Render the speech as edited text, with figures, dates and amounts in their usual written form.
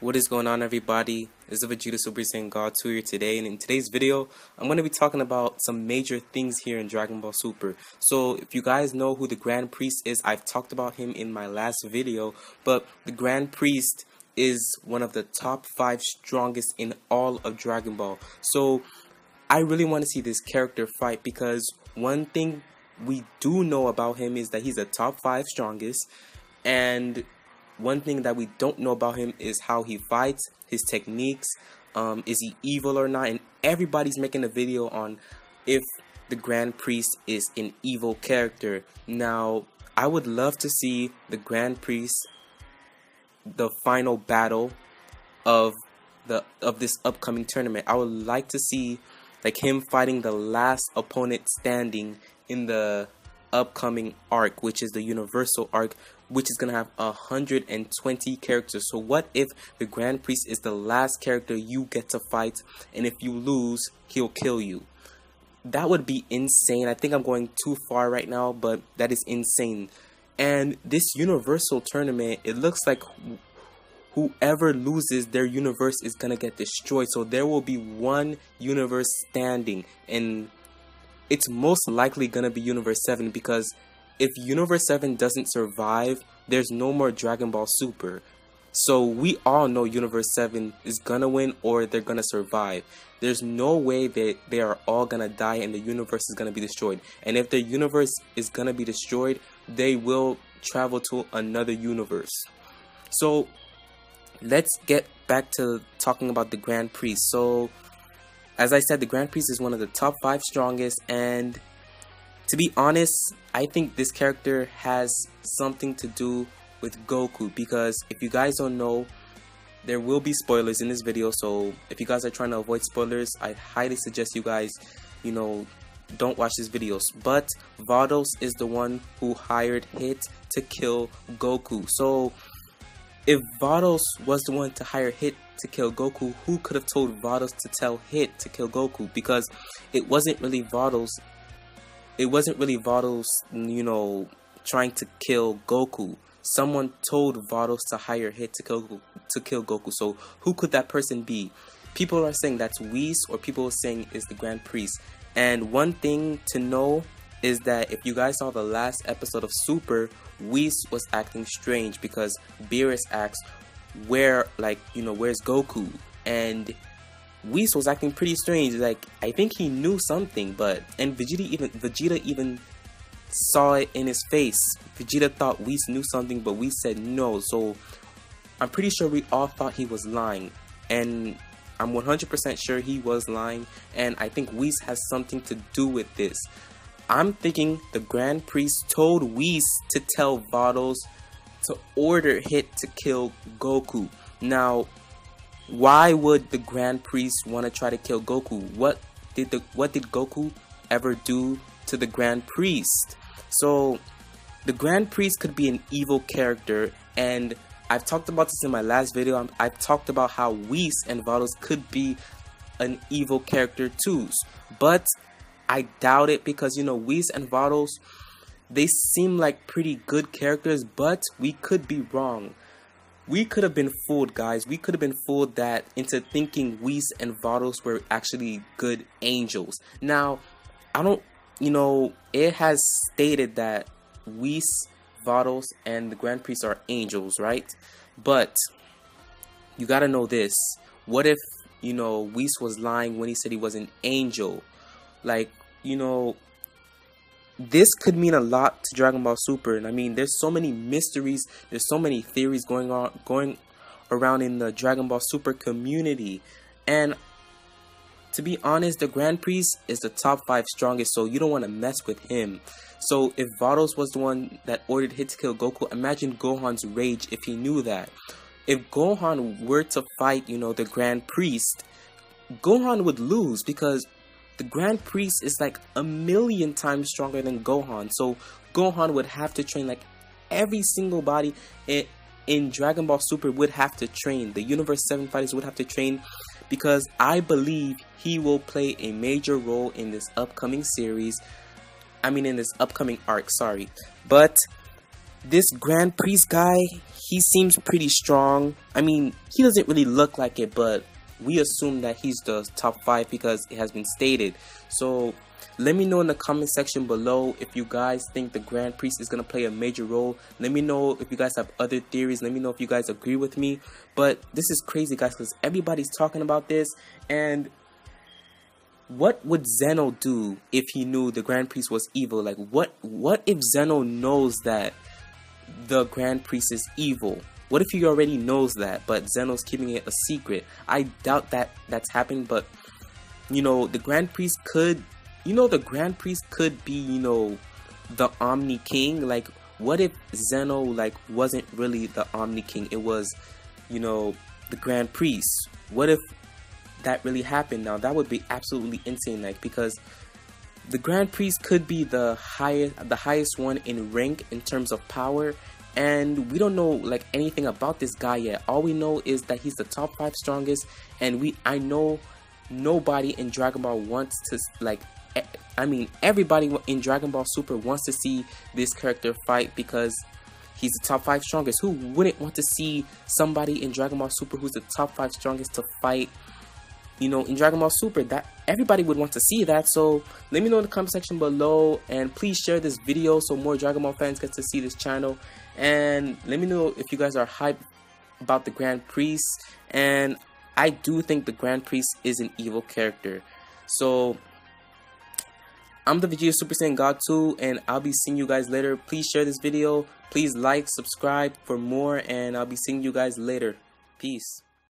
What is going on, everybody? This is Vegeta Super Saiyan God 2 here today, and in today's video I'm going to be talking about some major things here in Dragon Ball Super. So if you guys know who the Grand Priest is, I've talked about him in my last video, but the Grand Priest is one of the top 5 strongest in all of Dragon Ball. So I really want to see this character fight, because one thing we do know about him is that he's a top 5 strongest, and one thing that we don't know about him is how he fights, his techniques, is he evil or not, and everybody's making a video on if the Grand Priest is an evil character. Now, I would love to see the Grand Priest, the final battle of this upcoming tournament. I would like to see like him fighting the last opponent standing in the upcoming arc, which is the Universal arc, which is gonna have 120 characters. So what if the Grand Priest is the last character you get to fight, and if you lose, he'll kill you? That would be insane. I think I'm going too far right now, but that is insane. And this Universal tournament, it looks like whoever loses, their universe is gonna get destroyed. So there will be one universe standing, and it's most likely gonna be Universe 7, because if Universe 7 doesn't survive, there's no more Dragon Ball Super. So we all know Universe 7 is gonna win, or they're gonna survive. There's no way that they are all gonna die and the universe is gonna be destroyed. And if the universe is gonna be destroyed, they will travel to another universe. So let's get back to talking about the Grand Priest. So as I said, the Grand Priest is one of the top 5 strongest, and to be honest, I think this character has something to do with Goku, because if you guys don't know, there will be spoilers in this video. So if you guys are trying to avoid spoilers, I highly suggest you guys, don't watch this video. But Vados is the one who hired Hit to kill Goku. So if Vados was the one to hire Hit to kill Goku, who could have told Vados to tell Hit to kill Goku? Because it wasn't really Vados. It wasn't really Vados, trying to kill Goku. Someone told Vados to hire Hit to kill Goku. So who could that person be? People are saying that's Whis, or people are saying it's the Grand Priest. And one thing to know is that if you guys saw the last episode of Super, Whis was acting strange, because Beerus asked, where's Goku? And Whis was acting pretty strange. Like, I think he knew something, and Vegeta even saw it in his face. Vegeta thought Whis knew something, but Whis said no. So I'm pretty sure we all thought he was lying, and I'm 100% sure he was lying, and I think Whis has something to do with this. I'm thinking the Grand Priest told Whis to tell Vados to order Hit to kill Goku. Now, why would the Grand Priest want to try to kill Goku? What did Goku ever do to the Grand Priest? So the Grand Priest could be an evil character, and I've talked about this in my last video. I've talked about how Whis and Vados could be an evil character too, but I doubt it, because Whis and Vados, they seem like pretty good characters, but we could be wrong. We could have been fooled, guys. We could have been fooled into thinking Whis and Vados were actually good angels. Now, it has stated that Whis, Vados, and the Grand Priest are angels, right? But you gotta know this. What if, Whis was lying when he said he was an angel? Like, this could mean a lot to Dragon Ball Super. And I mean, there's so many mysteries, there's so many theories going around in the Dragon Ball Super community. And to be honest, the Grand Priest is the top 5 strongest, so you don't want to mess with him. So if Vados was the one that ordered Hit to kill Goku, imagine Gohan's rage if he knew that. If Gohan were to fight, the Grand Priest, Gohan would lose, because the Grand Priest is like 1,000,000 times stronger than Gohan. So Gohan would have to train, like every single body in Dragon Ball Super would have to train. The Universe 7 fighters would have to train, because I believe he will play a major role in this upcoming series. In this upcoming arc, sorry. But this Grand Priest guy, he seems pretty strong. I mean, he doesn't really look like it, but we assume that he's the top 5 because it has been stated. So let me know in the comment section below if you guys think the Grand Priest is going to play a major role. Let me know if you guys have other theories. Let me know if you guys agree with me. But this is crazy, guys, because everybody's talking about this. And what would Zeno do if he knew the Grand Priest was evil? Like, what if Zeno knows that the Grand Priest is evil? What if he already knows that, but Zeno's keeping it a secret? I doubt that that's happening, but, you know, the Grand Priest could, the Grand Priest could be, the Omni King. Like, what if Zeno, like, wasn't really the Omni King? It was, the Grand Priest. What if that really happened? Now, that would be absolutely insane, like, because the Grand Priest could be the highest one in rank in terms of power, and we don't know like anything about this guy yet. All we know is that he's the top 5 strongest, and I know nobody in Dragon Ball wants to, like, I mean, everybody in Dragon Ball Super wants to see this character fight because he's the top 5 strongest. Who wouldn't want to see somebody in Dragon Ball Super who's the top 5 strongest to fight, in Dragon Ball Super? That everybody would want to see that. So let me know in the comment section below, and please share this video so more Dragon Ball fans get to see this channel. And let me know if you guys are hyped about the Grand Priest. And I do think the Grand Priest is an evil character. So I'm the Vegeta Super Saiyan God 2, and I'll be seeing you guys later. Please share this video. Please like, subscribe for more, and I'll be seeing you guys later. Peace.